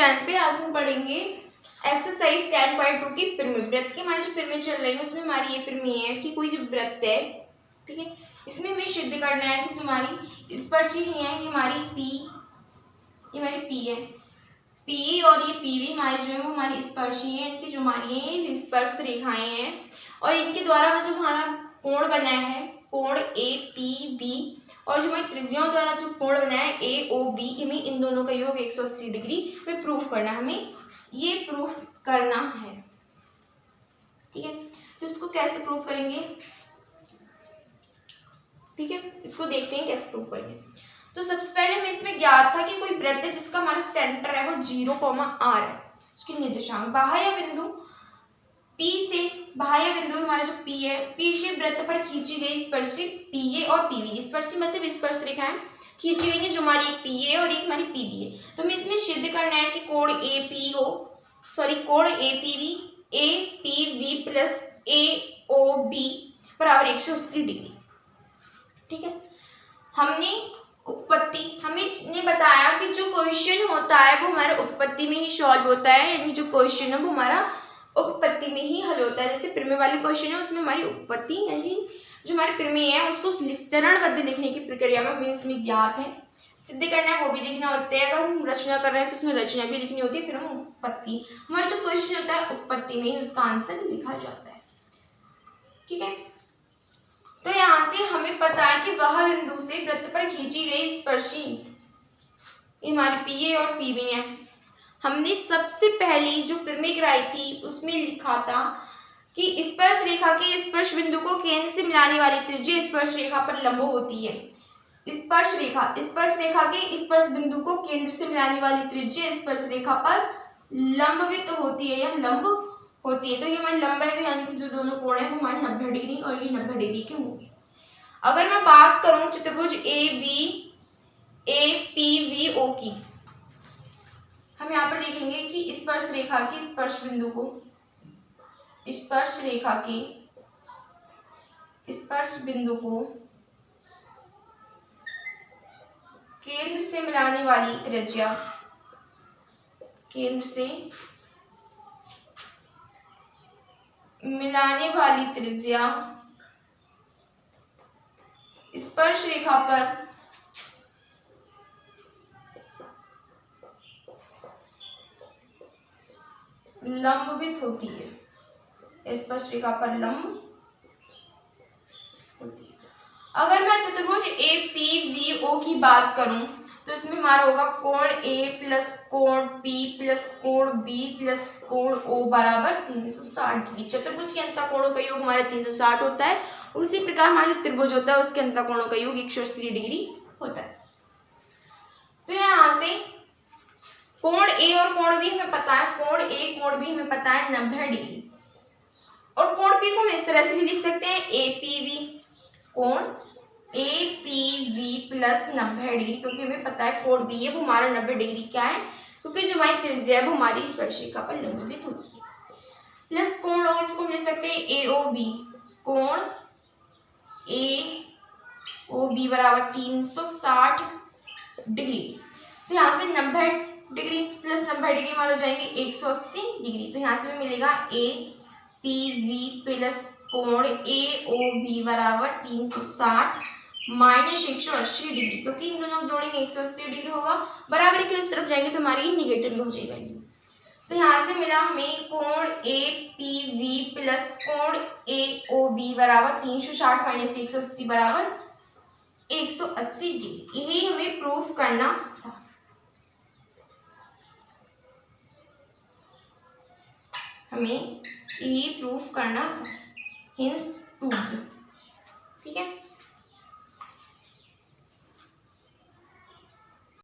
Channel पे आज हम पढ़ेंगे एक्सरसाइज 10.2 की पिरमी। वृत्त की हमारी जो पिरमी चल रही है उसमें हमारी ये पिरमी है कि कोई जो वृत्त है, ठीक है, इसमें हमें सिद्ध करना है कि जो हमारी स्पर्शी है ये हमारी पी, ये हमारी पी है, पी और ये पीवी हमारी जो है वो हमारी स्पर्शी है, इनकी जो हमारी ये स्पर्श रेखाएं हैं और इनके द्वारा जो हमारा कोण बना है कोण ए पी बी और जो हमारी त्रिज्याओं द्वारा जो कोण बना है ए ओ बी, हमें इन दोनों का योग 180 डिग्री में प्रूफ करना है, हमें ये प्रूफ करना है, ठीक है। तो इसको कैसे प्रूफ करेंगे, ठीक है, इसको देखते हैं कैसे प्रूफ करेंगे। तो सबसे पहले हमें इसमें ज्ञात था कि कोई वृत्त है जिसका हमारा सेंटर है वो 0, r है, इसकी निर्देशांक बाह्य बिंदु P से, बाह्य बिंदु हमारा जो P है, P से वृत्त पर खींची गई स्पर्शी PA और PB, स्पर्शी मतलब स्पर्श रेखाएं खींची गई है जो हमारी एक PA और एक हमारी PB है। तो हमें इसमें सिद्ध करना है कि कोण APB APB प्लस AOB बराबर 180 डिग्री, ठीक है। हमने उत्पत्ति हमने बताया कि जो क्वेश्चन होता है वो हमारे उत्पत्ति में ही सॉल्व होता है, यानी जो क्वेश्चन है वो हमारा उपपत्ति में ही हल होता है। जैसे पिरमी वाले क्वेश्चन है उसमें हमारी उपपत्ति यानी जो हमारी पिरमी है उसको चरणबद्ध लिखने की प्रक्रिया में हमें उसमें ज्ञात है, सिद्ध करना है वो भी लिखना होता है। अगर हम रचना कर रहे हैं तो उसमें रचना भी लिखनी होती है, फिर हम उपपत्ति, हमारा जो क्वेश्चन होता है उपपत्ति में ही उसका आंसर लिखा जाता है, ठीक है। तो यहाँ से हमें पता है कि वह बिंदु से वृत्त पर खींची गई स्पर्शी हमारी पीए और पीबी है। हमने सबसे पहली जो पिरमी गिराई थी उसमें लिखा था कि स्पर्श रेखा के स्पर्श बिंदु को केंद्र से मिलाने वाली त्रिज्या स्पर्श रेखा पर लंब होती है। स्पर्श रेखा के स्पर्श बिंदु को केंद्र से मिलाने वाली त्रिज्या स्पर्श रेखा पर लंबवित होती है या लंब होती है। तो ये हमारी लंब है, तो यानी कि जो दोनों कोण है वो हमारे 90 डिग्री और ये 90 डिग्री के होंगे। अगर मैं बात करूं चतुर्भुज APVO की, हम यहाँ पर लिखेंगे कि स्पर्श रेखा के स्पर्श बिंदु को केंद्र से मिलाने वाली त्रिज्या स्पर्श रेखा पर लंबवित होती है, स्पर्श रेखा पर लंब होती है। अगर मैं चतुर्भुज APVO की बात करूं तो इसमें हमारा होगा कोण A प्लस कोण P प्लस कोण B प्लस कोण O बराबर 360 डिग्री। चतुर्भुज के अंतःकोणों का योग हमारा 360 होता है, उसी प्रकार हमारा जो त्रिभुज होता है उसके अंतःकोणों का योग 180 डिग्री होता है। तो यहाँ से कोण A और कोण B हमें पता है, कोण A कोण B हमें पता है 90 डिग्री और कोण P को हम इस तरह से भी लिख सकते हैं APV, कोण APV प्लस 90 डिग्री, क्योंकि हमें पता है कोण B है वो हमारा 90 डिग्री क्या है, क्योंकि जो हमारी त्रिज्या है वो हमारी स्पर्श रेखा पर लंबवित होती है। प्लस कोण O इसको हम लिख सकते हैं AOB, कोण AOB बराबर 360 डिग्री। तो यहाँ से 90 डिग्री प्लस 90 डिग्री हमारे हो जाएंगे 180 डिग्री। तो यहाँ से हमें मिलेगा APV प्लस कोण AOB बराबर 360 माइनस 180 डिग्री, क्योंकि इन दोनों जोड़ेंगे 180 डिग्री होगा, बराबर की उस तरफ जाएंगे तो हमारी निगेटिव हो जाएगा। तो यहाँ से मिला हमें कोण APV प्लस कोण AOB बराबर 360 माइनस 180 बराबर 180 डिग्री। यही हमें प्रूफ करना था। हमें यही प्रूफ करना था, हिंस प्रूव्ड, ठीक है।